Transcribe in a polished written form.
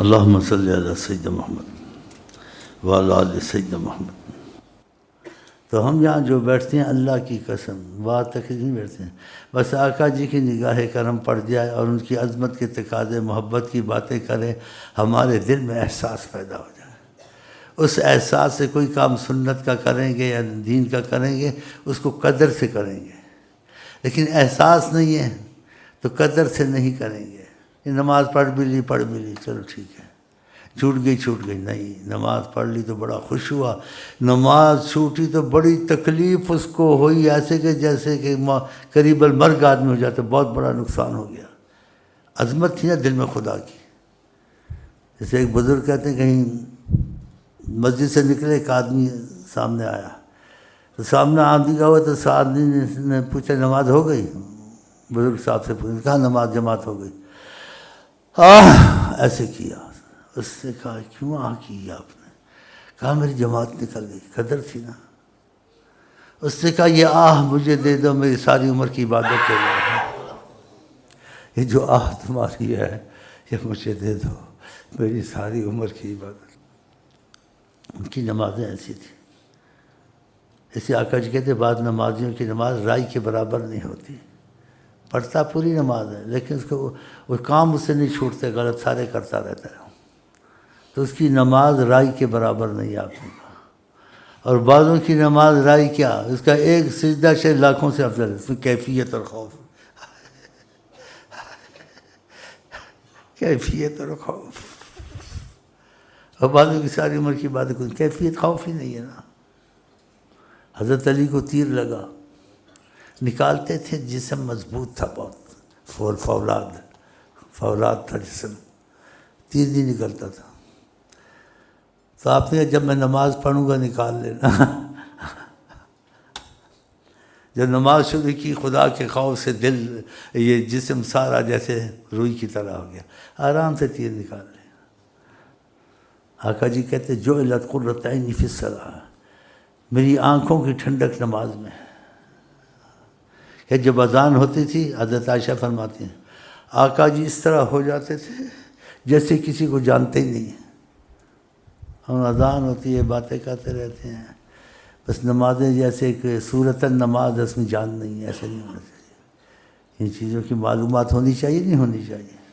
اللہم صلی علی سیدنا محمد وعلی آل سیدنا محمد۔ تو ہم یہاں جو بیٹھتے ہیں اللہ کی قسم بات تک نہیں بیٹھتے ہیں، بس آقا جی کی نگاہ کرم پڑ جائے اور ان کی عظمت کے تقاضے محبت کی باتیں کریں، ہمارے دل میں احساس پیدا ہو جائے۔ اس احساس سے کوئی کام سنت کا کریں گے یا دین کا کریں گے اس کو قدر سے کریں گے، لیکن احساس نہیں ہے تو قدر سے نہیں کریں گے۔ یہ نماز پڑھ بھی لی چلو ٹھیک ہے، چھوٹ گئی نہیں، نماز پڑھ لی تو بڑا خوش ہوا، نماز چھوٹی تو بڑی تکلیف اس کو ہوئی، ایسے کہ جیسے کہ قریب المرگ آدمی ہو جاتا، بہت بڑا نقصان ہو گیا۔ عظمت تھی نا دل میں خدا کی۔ جیسے ایک بزرگ کہتے ہیں کہیں مسجد سے نکلے ایک آدمی سامنے آیا، تو سامنے آدمی کا ہوا تو آدمی نے پوچھا نماز ہو گئی؟ بزرگ صاحب سے پوچھا، کہا نماز جماعت ہو گئی۔ ایسے کیا، اس سے کہا کیوں کی آپ نے؟ کہا میری جماعت نکل گئی، قدر تھی نا۔ اس سے کہا یہ مجھے دے دو، میری ساری عمر کی عبادت کے لیے، یہ جو تمہاری ہے یہ مجھے دے دو، میری ساری عمر کی عبادت۔ ان کی نمازیں ایسی تھیں۔ اسے آقا جی کہتے بعض نمازیوں کی نماز رائی کے برابر نہیں ہوتی، پڑھتا پوری نماز ہے لیکن اس کو وہ کام اس سے نہیں چھوٹتے، غلط سارے کرتا رہتا ہے، تو اس کی نماز رائی کے برابر نہیں آتی۔ اور بعضوں کی نماز رائی کیا، اس کا ایک سجدہ سے لاکھوں سے افضل ہے، اس میں کیفیت اور خوف، کیفیت اور خوف۔ اور بعضوں کی ساری عمر کی بات کوئی کیفیت خوف ہی نہیں ہے نا۔ حضرت علی کو تیر لگا، نکالتے تھے، جسم مضبوط تھا بہت، فولاد تھا جسم، تیر نہیں نکلتا تھا۔ تو آپ نے کہا جب میں نماز پڑھوں گا نکال لینا۔ جب نماز شروع کی خدا کے خوف سے دل یہ جسم سارا جیسے روئی کی طرح ہو گیا، آرام سے تیر نکال لیا۔ آقا جی کہتے جعلت قرۃ عینی فی الصلاۃ، میری آنکھوں کی ٹھنڈک نماز میں ہے۔ کہ جب اذان ہوتی تھی حضرت عائشہ فرماتی ہیں آقا جی اس طرح ہو جاتے تھے جیسے کسی کو جانتے ہی نہیں ہیں، ہم اذان ہوتی ہے باتیں کرتے رہتے ہیں، بس نمازیں جیسے کہ صورتاً نماز اس میں جان نہیں ہے، ایسا نہیں ہونا چاہیے۔ ان چیزوں کی معلومات ہونی چاہیے نہیں ہونی چاہیے؟